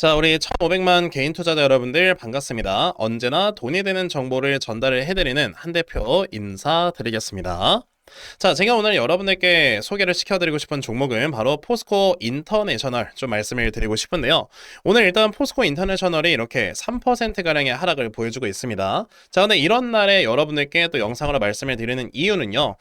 자, 우리 1,500만 개인 투자자 여러분들 반갑습니다. 언제나 돈이 되는 정보를 전달을 해드리는 한 대표 인사드리겠습니다. 자, 제가 오늘 여러분들께 소개를 시켜드리고 싶은 종목은 바로 포스코 인터내셔널 좀 말씀을 드리고 싶은데요. 오늘 일단 포스코 인터내셔널이 이렇게 3%가량의 하락을 보여주고 있습니다. 자, 근데 이런 날에 여러분들께 또 영상으로 말씀을 드리는 이유는요.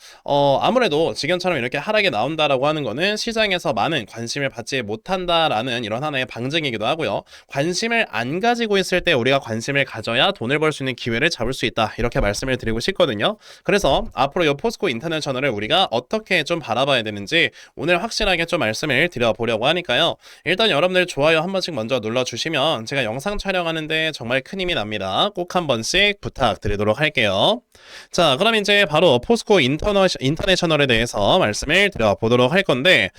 아무래도 지금처럼 이렇게 하락이 나온다라고 하는 거는 시장에서 많은 관심을 받지 못한다라는 이런 하나의 방증이기도 하고요. 관심을 안 가지고 있을 때 우리가 관심을 가져야 돈을 벌 수 있는 기회를 잡을 수 있다. 이렇게 말씀을 드리고 싶거든요. 그래서 앞으로 이 포스코 인터내셔널을 우리가 어떻게 좀 바라봐야 되는지 오늘 확실하게 좀 말씀을 드려보려고 하니까요. 일단 여러분들 좋아요 한 번씩 먼저 눌러주시면 제가 영상 촬영하는데 정말 큰 힘이 납니다. 꼭 한 번씩 부탁드리도록 할게요. 자, 그럼 이제 바로 포스코 인터내셔널에 대해서 말씀을 드려보도록 할 건데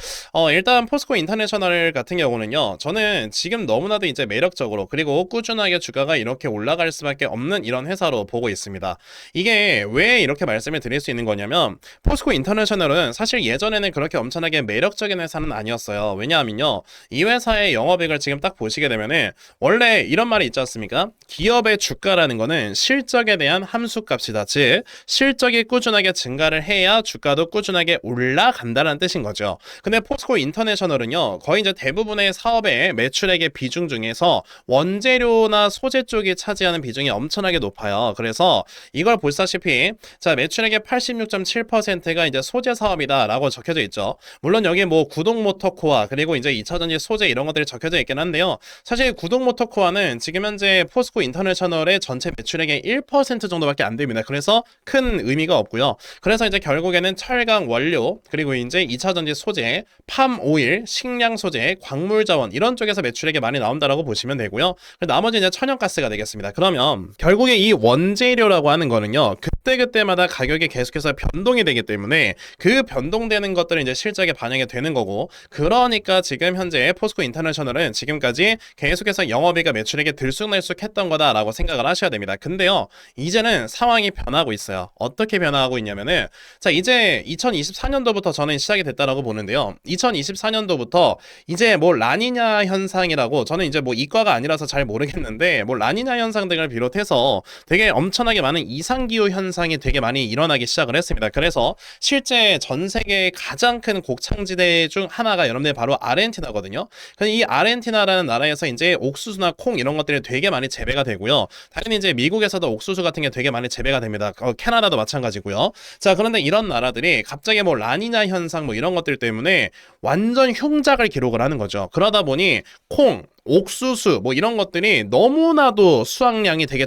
일단 포스코 인터내셔널 같은 경우는요. 저는 지금 너무나도 이제 매력적으로 그리고 꾸준하게 주가가 이렇게 올라갈 수밖에 없는 이런 회사로 보고 있습니다. 이게 왜 이렇게 말씀을 드릴 수 있는 거냐면 포스코 인터내셔널은 사실 예전에는 그렇게 엄청나게 매력적인 회사는 아니었어요. 왜냐하면요. 이 회사의 영업이익을 지금 딱 보시게 되면은 원래 이런 말이 있지 않습니까? 기업의 주가라는 거는 실적에 대한 함수값이다. 즉 실적이 꾸준하게 증가를 해야 주가도 꾸준하게 올라간다는 뜻인 거죠. 근데 포스코 인터내셔널은요. 거의 이제 대부분의 사업의 매출액의 비중 중에서 원재료나 소재 쪽이 차지하는 비중이 엄청나게 높아요. 그래서 이걸 보시다시피 자, 매출액의 86.7%가 이제 소재 사업이다라고 적혀져 있죠. 물론 여기 뭐 구동 모터 코어 그리고 이제 2차전지 소재 이런 것들이 적혀져 있긴 한데요. 사실 구동 모터 코어는 지금 현재 포스코 인터내셔널의 전체 매출액의 1% 정도밖에 안 됩니다. 그래서 큰 의미가 없고요. 그래서 이제 결국에는 철강 원료 그리고 이제 2차전지 소재, 팜 오일, 식량 소재, 광물 자원 이런 쪽에서 매출액이 많이 나온다라고 보시면 되고요. 나머지 이제 천연가스가 되겠습니다. 그러면 결국에 이 원재료라고 하는 거는요. 그때그때마다 가격이 계속해서 변동이 되기 때문에 그 변동되는 것들은 이제 실적에 반영이 되는 거고, 그러니까 지금 현재 포스코 인터내셔널은 지금까지 계속해서 영업이익과 매출액이 들쑥날쑥했던 거다라고 생각을 하셔야 됩니다. 근데요, 이제는 상황이 변하고 있어요. 어떻게 변화하고 있냐면은 자, 이제 2024년도부터 저는 시작이 됐다라고 보는데요. 2024년도부터 이제 뭐 라니냐 현상이라고, 저는 이제 뭐 이과가 아니라서 잘 모르겠는데 뭐 라니냐 현상 등을 비롯해서 되게 엄청나게 많은 이상기후 현상이 되게 많이 일어나기 시작을 했습니다. 그래서 실제 전 세계의 가장 큰 곡창지대 중 하나가 여러분들 바로 아르헨티나거든요. 근데 이 아르헨티나라는 나라에서 이제 옥수수나 콩 이런 것들이 되게 많이 재배가 되고요. 당연히 이제 미국에서도 옥수수 같은 게 되게 많이 재배가 됩니다. 캐나다도 마찬가지고요. 자, 그런데 이런 나라들이 갑자기 뭐 라니냐 현상 뭐 이런 것들 때문에 완전 흉작을 기록을 하는 거죠. 그러다 보니 콩, 옥수수 뭐 이런 것들이 너무나도 수확량이 되게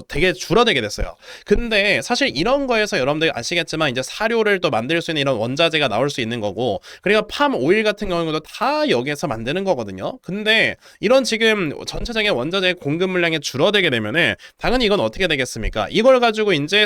되게 줄어들게 됐어요. 근데 사실 이런 거에서 여러분들 아시겠지만 이제 사료를 또 만들 수 있는 이런 원자재가 나올 수 있는 거고, 그리고 팜 오일 같은 경우도 다 여기에서 만드는 거거든요. 근데 이런 지금 전체적인 원자재 공급 물량이 줄어들게 되면은 당연히 이건 어떻게 되겠습니까? 이걸 가지고 이제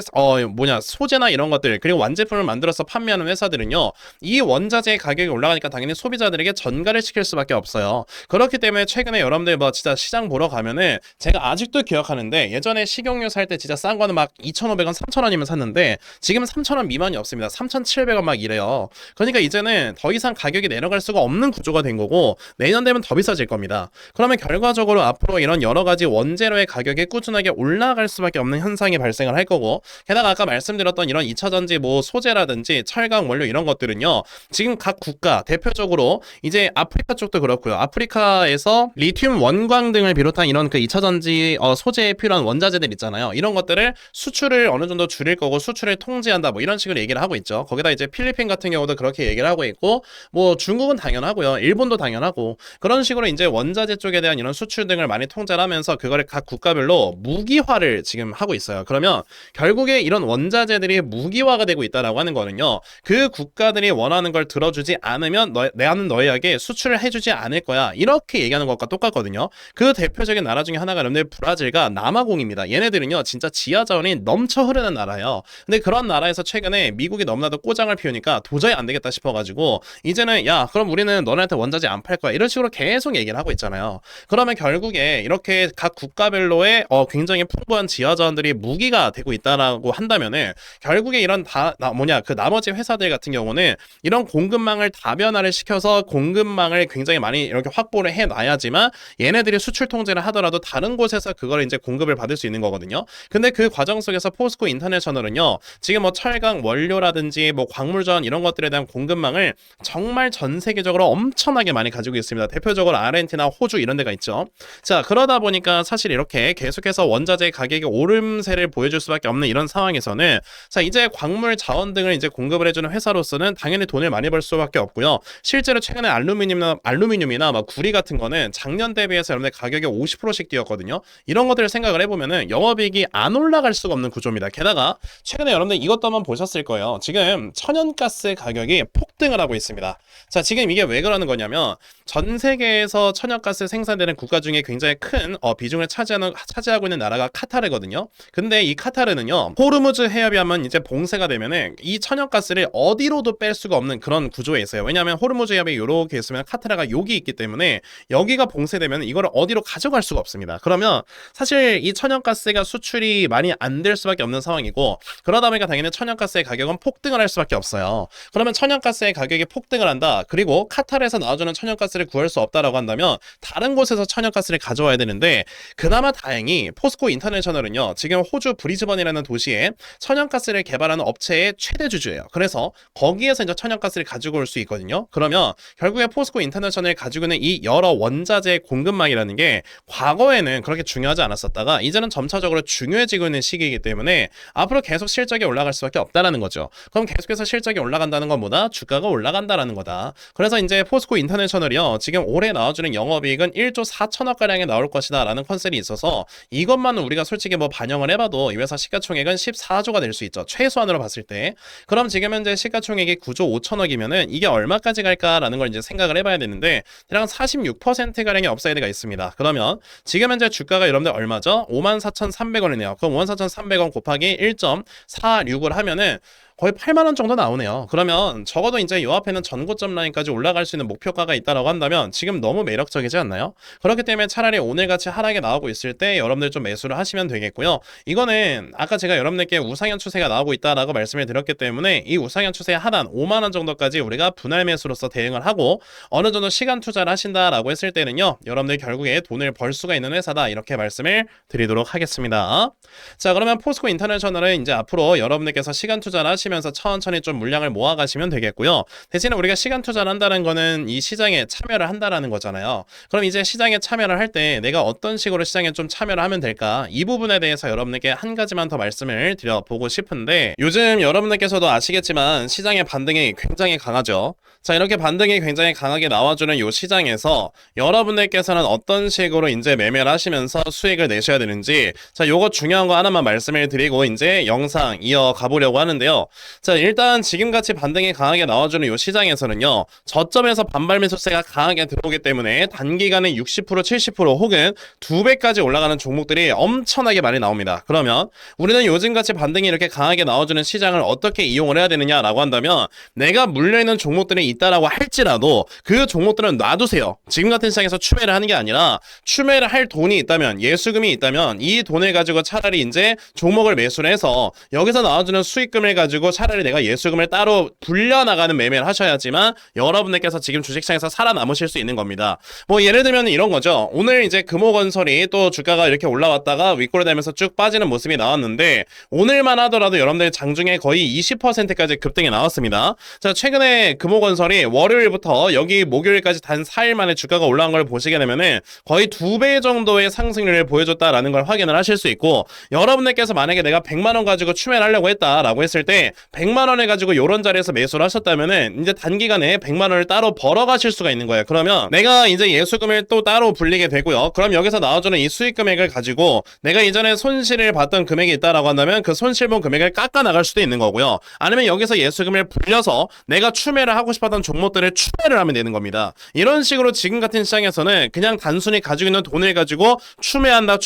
소재나 이런 것들 그리고 완제품을 만들어서 판매하는 회사들은요, 이 원자재 가격이 올라가니까 당연히 소비자들에게 전가를 시킬 수밖에 없어요. 그렇기 때문에 최근에 여러분들 뭐 진짜 시장 보러 가면은 제가 아직도 기억하는데, 예전에 식용유 살 때 진짜 싼 거는 막 2,500원, 3,000원이면 샀는데 지금 3,000원 미만이 없습니다. 3,700원 막 이래요. 그러니까 이제는 더 이상 가격이 내려갈 수가 없는 구조가 된 거고, 내년 되면 더 비싸질 겁니다. 그러면 결과적으로 앞으로 이런 여러 가지 원재료의 가격이 꾸준하게 올라갈 수밖에 없는 현상이 발생을 할 거고, 게다가 아까 말씀드렸던 이런 2차전지 뭐 소재라든지 철강 원료 이런 것들은요, 지금 각 국가 대표적으로 이제 아프리카 쪽도 그렇고요. 아프리카에서 리튬 원광 등을 비롯한 이런 그 2차전지 소재에 필요한 원자재들 있잖아요. 이런 것들을 수출을 어느 정도 줄일 거고 수출을 통제한다 뭐 이런 식으로 얘기를 하고 있죠. 거기다 이제 필리핀 같은 경우도 그렇게 얘기를 하고 있고, 뭐 중국은 당연하고요. 일본도 당연하고, 그런 식으로 이제 원자재 쪽에 대한 이런 수출 등을 많이 통제를 하면서 그거를 각 국가별로 무기화를 지금 하고 있어요. 그러면 결국에 이런 원자재들이 무기화가 되고 있다라고 하는 거는요, 그 국가들이 원하는 걸 들어주지 않으면 나는 너희에게 수출을 해주지 않을 거야, 이렇게 얘기하는 것과 똑같거든요. 그 대표적인 나라 중에 하나가 여러분들 브라질과 남아공입니다. 얘네들은요 진짜 지하 자원이 넘쳐 흐르는 나라예요. 근데 그런 나라에서 최근에 미국이 너무나도 꼬장을 피우니까 도저히 안 되겠다 싶어가지고 이제는 야 그럼 우리는 너네한테 원자재 안 팔 거야, 이런 식으로 계속 얘기를 하고 있잖아요. 그러면 결국에 이렇게 각 국가별로의 굉장히 풍부한 지하 자원들이 무기가 되고 있다라고 한다면은 결국에 이런 그 나머지 회사들 같은 경우는 이런 공급망을 다변화를 시켜서 공급망을 굉장히 많이 이렇게 확보를 해놔야지만 있지만 얘네들이 수출 통제를 하더라도 다른 곳에서 그걸 이제 공급을 받을 수 있는 거거든요. 근데 그 과정 속에서 포스코 인터내셔널은요, 지금 뭐 철강 원료라든지 뭐 광물전 이런 것들에 대한 공급망을 정말 전 세계적으로 엄청나게 많이 가지고 있습니다. 대표적으로 아르헨티나, 호주 이런 데가 있죠. 자, 그러다 보니까 사실 이렇게 계속해서 원자재 가격이 오름세를 보여줄 수밖에 없는 이런 상황에서는, 자, 이제 광물 자원 등을 이제 공급을 해주는 회사로서는 당연히 돈을 많이 벌 수밖에 없고요. 실제로 최근에 알루미늄이나 막 구리 같은 거는 작년 대비해서 여러분들 가격이 50%씩 뛰었거든요. 이런 것들을 생각을 해보면은 영업이익이 안 올라갈 수가 없는 구조입니다. 게다가 최근에 여러분들 이것도 한번 보셨을 거예요. 지금 천연가스 가격이 폭등을 하고 있습니다. 자, 지금 이게 왜 그러는 거냐면 전 세계에서 천연가스 생산되는 국가 중에 굉장히 큰 비중을 차지하고 있는 나라가 카타르거든요. 근데 이 카타르는요, 호르무즈 해협이 한번 이제 봉쇄가 되면은 이 천연가스를 어디로도 뺄 수가 없는 그런 구조에 있어요. 왜냐하면 호르무즈 해협이 요렇게 있으면 카타르가 여기 있기 때문에 여기가 봉쇄되면 이거를 어디로 가져갈 수가 없습니다. 그러면 사실 이 천연가스가 수출이 많이 안 될 수밖에 없는 상황이고, 그러다 보니까 당연히 천연가스의 가격은 폭등을 할 수밖에 없어요. 그러면 천연가스의 가격이 폭등을 한다. 그리고 카타르에서 나와주는 천연가스를 구할 수 없다라고 한다면 다른 곳에서 천연가스를 가져와야 되는데, 그나마 다행히 포스코 인터내셔널은요, 지금 호주 브리즈번이라는 도시에 천연가스를 개발하는 업체의 최대 주주예요. 그래서 거기에서 이제 천연가스를 가지고 올 수 있거든요. 그러면 결국에 포스코 인터내셔널이 가지고 있는 이 여러 원자재 공급망이라는 게 과거에는 그렇게 중요하지 않았었다가 이제는 점차적으로 중요해지고 있는 시기이기 때문에 앞으로 계속 실적이 올라갈 수밖에 없다라는 거죠. 그럼 계속해서 실적이 올라간다는 것보다 주가가 올라간다라는 거다. 그래서 이제 포스코 인터내셔널이요, 지금 올해 나와주는 영업이익은 1조 4천억 가량에 나올 것이다 라는 컨셉이 있어서 이것만은 우리가 솔직히 뭐 반영을 해봐도 이 회사 시가총액은 14조가 될 수 있죠. 최소한으로 봤을 때. 그럼 지금 현재 시가총액이 9조 5천억이면은 이게 얼마까지 갈까라는 걸 이제 생각을 해봐야 되는데, 대략 46% 가량의 업사이드가 있습니다. 그러면 지금 현재 주가가 여러분들 얼마죠? 54,300원이네요. 그럼 54,300원 곱하기 1.46을 하면은 거의 8만 원 정도 나오네요. 그러면 적어도 이제 이 앞에는 전고점 라인까지 올라갈 수 있는 목표가가 있다라고 한다면 지금 너무 매력적이지 않나요? 그렇기 때문에 차라리 오늘같이 하락이 나오고 있을 때 여러분들 좀 매수를 하시면 되겠고요. 이거는 아까 제가 여러분들께 우상향 추세가 나오고 있다라고 말씀을 드렸기 때문에 이 우상향 추세의 하단 5만 원 정도까지 우리가 분할 매수로서 대응을 하고 어느 정도 시간 투자를 하신다라고 했을 때는요, 여러분들 결국에 돈을 벌 수가 있는 회사다, 이렇게 말씀을 드리도록 하겠습니다. 자, 그러면 포스코 인터내셔널은 이제 앞으로 여러분들께서 시간 투자를 하시면서 천천히 좀 물량을 모아가시면 되겠고요. 대신에 우리가 시간 투자를 한다는 거는 이 시장에 참여를 한다라는 거잖아요. 그럼 이제 시장에 참여를 할 때 내가 어떤 식으로 시장에 좀 참여를 하면 될까? 이 부분에 대해서 여러분들께 한 가지만 더 말씀을 드려보고 싶은데, 요즘 여러분들께서도 아시겠지만 시장의 반등이 굉장히 강하죠. 자, 이렇게 반등이 굉장히 강하게 나와주는 이 시장에서 여러분들께서는 어떤 식으로 이제 매매를 하시면서 수익을 내셔야 되는지, 자, 요거 중요한 거 하나만 말씀을 드리고 이제 영상 이어가 보려고 하는데요. 자, 일단 지금같이 반등이 강하게 나와주는 이 시장에서는요, 저점에서 반발 매수세가 강하게 들어오기 때문에 단기간에 60%, 70% 혹은 2배까지 올라가는 종목들이 엄청나게 많이 나옵니다. 그러면 우리는 요즘같이 반등이 이렇게 강하게 나와주는 시장을 어떻게 이용을 해야 되느냐라고 한다면, 내가 물려있는 종목들이 있다라고 할지라도 그 종목들은 놔두세요. 지금 같은 시장에서 추매를 하는 게 아니라, 추매를 할 돈이 있다면, 예수금이 있다면 이 돈을 가지고 차라리 이제 종목을 매수를 해서 여기서 나와주는 수익금을 가지고 차라리 내가 예수금을 따로 불려나가는 매매를 하셔야지만 여러분들께서 지금 주식시장에서 살아남으실 수 있는 겁니다. 뭐 예를 들면 이런 거죠. 오늘 이제 금호건설이 또 주가가 이렇게 올라왔다가 윗꼬리되면서 쭉 빠지는 모습이 나왔는데, 오늘만 하더라도 여러분들 장중에 거의 20%까지 급등이 나왔습니다. 자, 최근에 금호건설이 월요일부터 여기 목요일까지 단 4일 만에 주가가 올라온 걸 보시게 되면은 거의 2배 정도의 상승률을 보여줬다라는 걸 확인을 하실 수 있고, 여러분들께서 만약에 내가 100만 원 가지고 추매를 하려고 했다라고 했을 때 100만 원을 가지고 요런 자리에서 매수를 하셨다면은 이제 단기간에 100만 원을 따로 벌어가실 수가 있는 거예요. 그러면 내가 이제 예수금을 또 따로 불리게 되고요. 그럼 여기서 나와주는 이 수익 금액을 가지고 내가 이전에 손실을 봤던 금액이 있다라고 한다면 그 손실본 금액을 깎아 나갈 수도 있는 거고요. 아니면 여기서 예수금을 불려서 내가 추매를 하고 싶었던 종목들을 추매를 하면 되는 겁니다. 이런 식으로 지금 같은 시장에서는 그냥 단순히 가지고 있는 돈을 가지고 추매한다,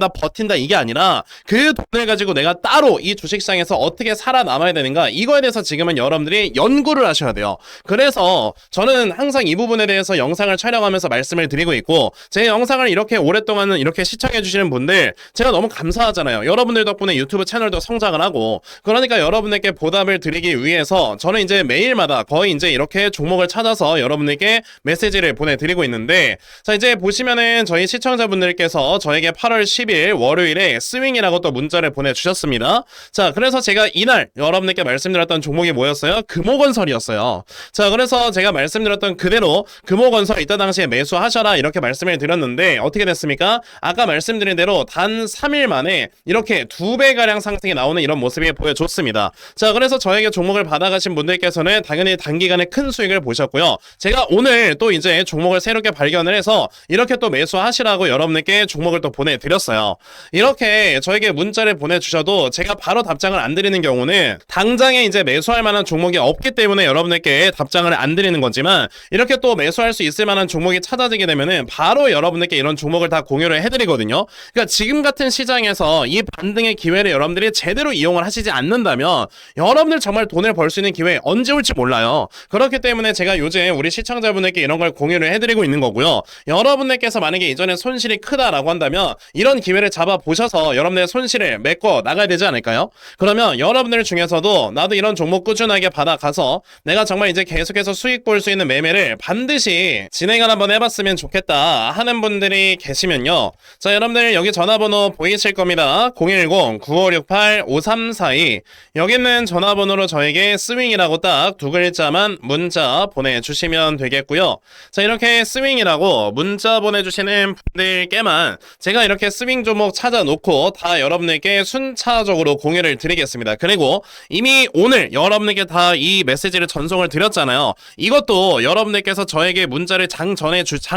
버틴다, 이게 아니라 그 돈을 가지고 내가 따로 이 주식시장에서 어떻게 살아남아야 되는가, 이거에 대해서 지금은 여러분들이 연구를 하셔야 돼요. 그래서 저는 항상 이 부분에 대해서 영상을 촬영하면서 말씀을 드리고 있고, 제 영상을 이렇게 오랫동안 이렇게 시청해 주시는 분들 제가 너무 감사하잖아요. 여러분들 덕분에 유튜브 채널도 성장을 하고, 그러니까 여러분들께 보답을 드리기 위해서 저는 이제 매일마다 거의 이제 이렇게 종목을 찾아서 여러분들께 메시지를 보내드리고 있는데, 자, 이제 보시면은 저희 시청자분들께서 저에게 8월 10일 월요일에 스윙이라고 또 문자를 보내주셨습니다. 자, 그래서 제가 이날 여러분들께 말씀드렸던 종목이 뭐였어요? 금호건설이었어요. 자, 그래서 제가 말씀드렸던 그대로 금호건설 이때 당시에 매수하셔라 이렇게 말씀을 드렸는데 어떻게 됐습니까? 아까 말씀드린 대로 단 3일 만에 이렇게 2배가량 상승이 나오는 이런 모습이 보여줬습니다. 자, 그래서 저에게 종목을 받아가신 분들께서는 당연히 단기간에 큰 수익을 보셨고요. 제가 오늘 또 이제 종목을 새롭게 발견을 해서 이렇게 또 매수하시라고 여러분들께 종목을 또 보내드렸어요. 이렇게 저에게 문자를 보내주셔도 제가 바로 답장을 안 드리는 경우는 당장에 이제 매수할 만한 종목이 없기 때문에 여러분들께 답장을 안 드리는 거지만, 이렇게 또 매수할 수 있을 만한 종목이 찾아지게 되면은 바로 여러분들께 이런 종목을 다 공유를 해드리거든요. 그러니까 지금 같은 시장에서 이 반등의 기회를 여러분들이 제대로 이용을 하시지 않는다면 여러분들 정말 돈을 벌 수 있는 기회 언제 올지 몰라요. 그렇기 때문에 제가 요즘 우리 시청자분들께 이런 걸 공유를 해드리고 있는 거고요. 여러분들께서 만약에 이전에 손실이 크다라고 한다면 이런 기회를 잡아보셔서 여러분들의 손실을 메꿔 나가야 되지 않을까요? 그러면 여러분들 중에서도 나도 이런 종목 꾸준하게 받아가서 내가 정말 이제 계속해서 수익 볼 수 있는 매매를 반드시 진행을 한번 해봤으면 좋겠다 하는 분들이 계시면요. 자, 여러분들 여기 전화번호 보이실 겁니다. 010-9568-5342 여기 있는 전화번호로 저에게 스윙이라고 딱 두 글자만 문자 보내주시면 되겠고요. 자, 이렇게 스윙이라고 문자 보내주시는 분들께만 제가 이렇게 스윙 종목 찾아놓고 다 여러분들께 순차적으로 공유를 드리겠습니다. 그리고 이미 오늘 여러분들께 다 이 메시지를 전송을 드렸잖아요. 이것도 여러분들께서 저에게 문자를 장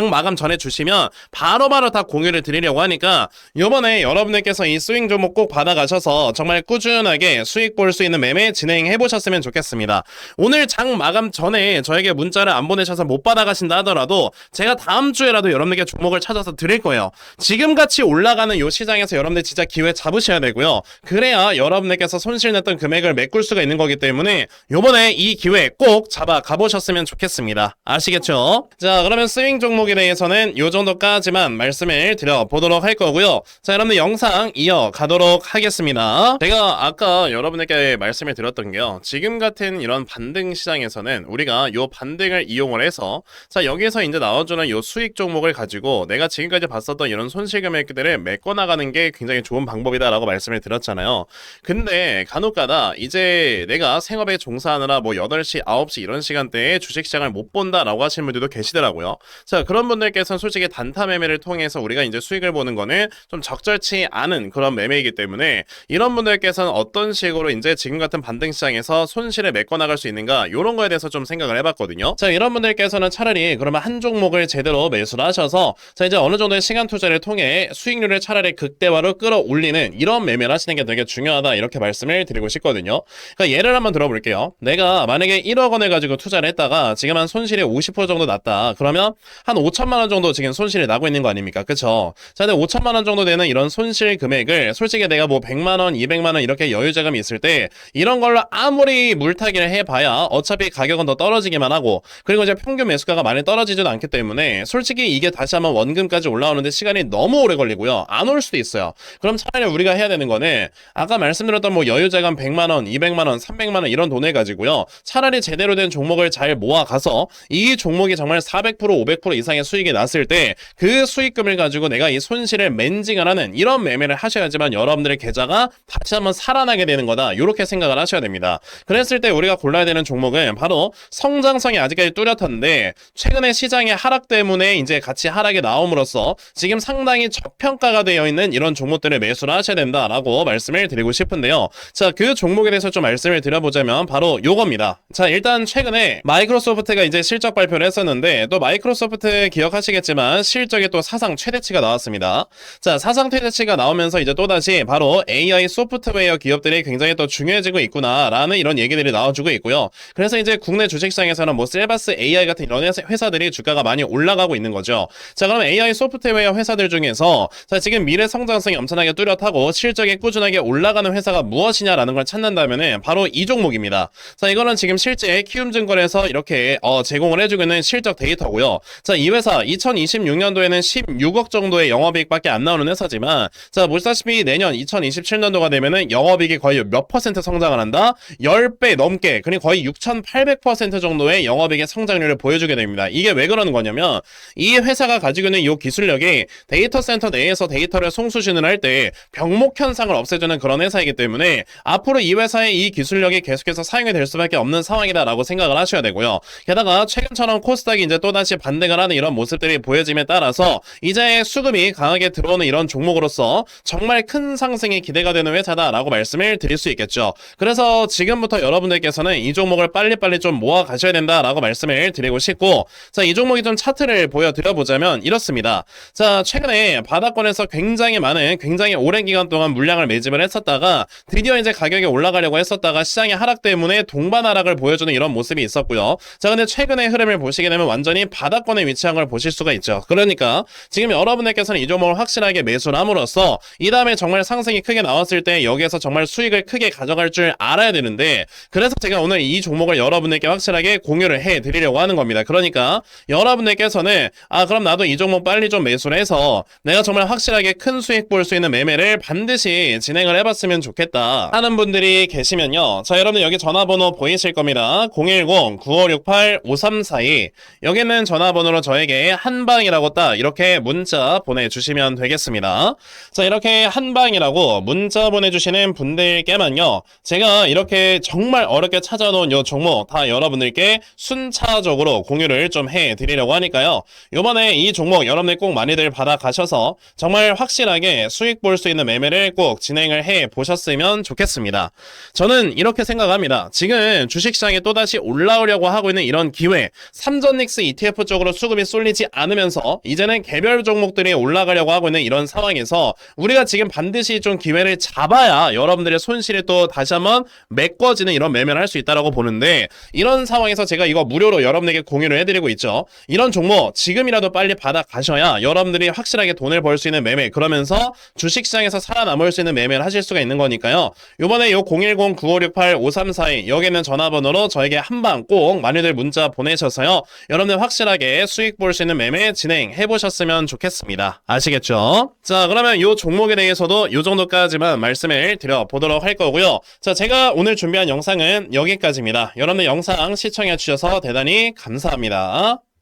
마감 전에 주시면 바로바로 다 공유를 드리려고 하니까 이번에 여러분들께서 이 스윙 종목 꼭 받아가셔서 정말 꾸준하게 수익 볼 수 있는 매매 진행해 보셨으면 좋겠습니다. 오늘 장 마감 전에 저에게 문자를 안 보내셔서 못 받아가신다 하더라도 제가 다음 주에라도 여러분들께 종목을 찾아서 드릴 거예요. 지금같이 올라가는 이 시장에서 여러분들 진짜 기회 잡으셔야 되고요. 그래야 여러분들께서 손실 냈던 금액을 메꿀 수가 있는 거기 때문에 요번에 이 기회 꼭 잡아 가보셨으면 좋겠습니다. 아시겠죠? 자, 그러면 스윙 종목에 대해서는 요 정도까지만 말씀을 드려보도록 할 거고요. 자, 여러분들 영상 이어가도록 하겠습니다. 제가 아까 여러분들께 말씀을 드렸던 게요. 지금 같은 이런 반등 시장에서는 우리가 요 반등을 이용을 해서, 자, 여기에서 이제 나와주는 요 수익 종목을 가지고 내가 지금까지 봤었던 이런 손실 금액들을 메꿔나가는 게 굉장히 좋은 방법이다라고 말씀을 드렸잖아요. 근데 간혹가다 이제 내가 생업에 종사하느라 뭐 8시, 9시 이런 시간대에 주식시장을 못 본다라고 하시는 분들도 계시더라고요. 자, 그런 분들께서는 솔직히 단타 매매를 통해서 우리가 이제 수익을 보는 거는 좀 적절치 않은 그런 매매이기 때문에 이런 분들께서는 어떤 식으로 이제 지금 같은 반등 시장에서 손실을 메꿔나갈 수 있는가, 이런 거에 대해서 좀 생각을 해봤거든요. 자, 이런 분들께서는 차라리 그러면 한 종목을 제대로 매수를 하셔서 자, 이제 어느 정도의 시간 투자를 통해 수익률을 차라리 극대화로 끌어올리는 이런 매매를 하시는 게 되게 중요하다, 이렇게 말씀을 드리고 싶거든요. 그러니까 예를 한번 들어볼게요. 내가 만약에 1억 원을 가지고 투자를 했다가 지금 한 손실이 50% 정도 났다. 그러면 한 5천만 원 정도 지금 손실이 나고 있는 거 아닙니까? 그쵸? 자, 근데 5천만 원 정도 되는 이런 손실 금액을 솔직히 내가 뭐 100만 원, 200만 원 이렇게 여유 자금이 있을 때 이런 걸로 아무리 물타기를 해봐야 어차피 가격은 더 떨어지기만 하고, 그리고 이제 평균 매수가가 많이 떨어지지도 않기 때문에 솔직히 이게 다시 한번 원금까지 올라오는데 시간이 너무 오래 걸리고요. 안 올 수도 있어요. 그럼 차라리 우리가 해야 되는 거는 아까 말씀드렸던 뭐 여유자금 100만 원, 200만 원, 300만 원 이런 돈을 가지고요. 차라리 제대로 된 종목을 잘 모아가서 이 종목이 정말 400%, 500% 이상의 수익이 났을 때 그 수익금을 가지고 내가 이 손실을 맨징을 하는 이런 매매를 하셔야지만 여러분들의 계좌가 다시 한번 살아나게 되는 거다, 이렇게 생각을 하셔야 됩니다. 그랬을 때 우리가 골라야 되는 종목은 바로 성장성이 아직까지 뚜렷한데 최근에 시장의 하락 때문에 이제 같이 하락이 나옴으로써 지금 상당히 저평가가 되어 있는 이런 종목들을 매수를 하셔야 된다라고 말씀을 드리고 싶은데요. 자, 그 종목에 대해서 좀 말씀을 드려보자면 바로 요겁니다. 자, 일단 최근에 마이크로소프트가 이제 실적 발표를 했었는데, 또 마이크로소프트 기억하시겠지만 실적이 또 사상 최대치가 나왔습니다. 자, 사상 최대치가 나오면서 이제 또다시 바로 AI 소프트웨어 기업들이 굉장히 또 중요해지고 있구나라는 이런 얘기들이 나와주고 있고요. 그래서 이제 국내 주식시장에서는 뭐 셀바스 AI 같은 이런 회사들이 주가가 많이 올라가고 있는 거죠. 자, 그럼 AI 소프트웨어 회사들 중에서 자, 지금 미래 성장성이 엄청나게 뚜렷하고 실적이 꾸준하게 올라가는 회사가 무엇이냐라는 걸 찾는다면 보면은 바로 이 종목입니다. 자, 이거는 지금 실제 키움증권에서 이렇게 제공을 해주고 있는 실적 데이터고요. 자, 이 회사 2026년도에는 16억 정도의 영업이익밖에 안 나오는 회사지만, 자, 보시다시피 내년 2027년도가 되면은 영업이익이 거의 몇 퍼센트 성장을 한다? 10배 넘게, 그리고 거의 6,800% 정도의 영업이익의 성장률을 보여주게 됩니다. 이게 왜 그러는 거냐면, 이 회사가 가지고 있는 이 기술력이 데이터 센터 내에서 데이터를 송수신을 할 때 병목 현상을 없애주는 그런 회사이기 때문에 앞으로 이 회사의 이 기술력이 계속해서 사용이 될 수밖에 없는 상황이다라고 생각을 하셔야 되고요. 게다가 최근처럼 코스닥이 이제 또다시 반등을 하는 이런 모습들이 보여짐에 따라서 이제 수급이 강하게 들어오는 이런 종목으로서 정말 큰 상승이 기대가 되는 회사다라고 말씀을 드릴 수 있겠죠. 그래서 지금부터 여러분들께서는 이 종목을 빨리빨리 좀 모아 가셔야 된다라고 말씀을 드리고 싶고, 자, 이 종목이 좀 차트를 보여드려 보자면 이렇습니다. 자, 최근에 바닥권에서 굉장히 오랜 기간 동안 물량을 매집을 했었다가 드디어 이제 가격이 올라가려고 했었다가 시장의 하락 때문에 동반 하락을 보여주는 이런 모습이 있었고요. 자, 근데 최근의 흐름을 보시게 되면 완전히 바닥권에 위치한 걸 보실 수가 있죠. 그러니까 지금 여러분들께서는 이 종목을 확실하게 매수를 함으로써 이 다음에 정말 상승이 크게 나왔을 때 여기에서 정말 수익을 크게 가져갈 줄 알아야 되는데, 그래서 제가 오늘 이 종목을 여러분들께 확실하게 공유를 해 드리려고 하는 겁니다. 그러니까 여러분들께서는 그럼 나도 이 종목 빨리 좀 매수를 해서 내가 정말 확실하게 큰 수익 볼 수 있는 매매를 반드시 진행을 해봤으면 좋겠다 하는 분들이 계시면요. 자, 여러분 여기 전화번호 보이실 겁니다. 010-9568-5342. 여기는 전화번호로 저에게 한방이라고 딱 이렇게 문자 보내주시면 되겠습니다. 자, 이렇게 한방이라고 문자 보내주시는 분들께만요, 제가 이렇게 정말 어렵게 찾아놓은 요 종목 다 여러분들께 순차적으로 공유를 좀 해드리려고 하니까요. 요번에 이 종목 여러분들 꼭 많이들 받아가셔서 정말 확실하게 수익 볼 수 있는 매매를 꼭 진행을 해 보셨으면 좋겠습니다. 저는 이렇게 생각합니다. 지금 주식시장에 또다시 올라오려고 하고 있는 이런 기회, 삼전닉스 ETF 쪽으로 수급이 쏠리지 않으면서 이제는 개별 종목들이 올라가려고 하고 있는 이런 상황에서 우리가 지금 반드시 좀 기회를 잡아야 여러분들의 손실이 또 다시 한번 메꿔지는 이런 매매를 할 수 있다고 보는데, 이런 상황에서 제가 이거 무료로 여러분에게 공유를 해드리고 있죠. 이런 종목 지금이라도 빨리 받아가셔야 여러분들이 확실하게 돈을 벌 수 있는 매매, 그러면서 주식시장에서 살아남을 수 있는 매매를 하실 수가 있는 거니까요. 요번에 요 010-9568-5342 여기는 전화번호로 저에게 한방 꼭 많이들 문자 보내셔서요, 여러분들 확실하게 수익 볼 수 있는 매매 진행해 보셨으면 좋겠습니다. 아시겠죠? 자, 그러면 요 종목에 대해서도 요 정도까지만 말씀을 드려보도록 할 거고요. 자, 제가 오늘 준비한 영상은 여기까지입니다. 여러분들 영상 시청해 주셔서 대단히 감사합니다.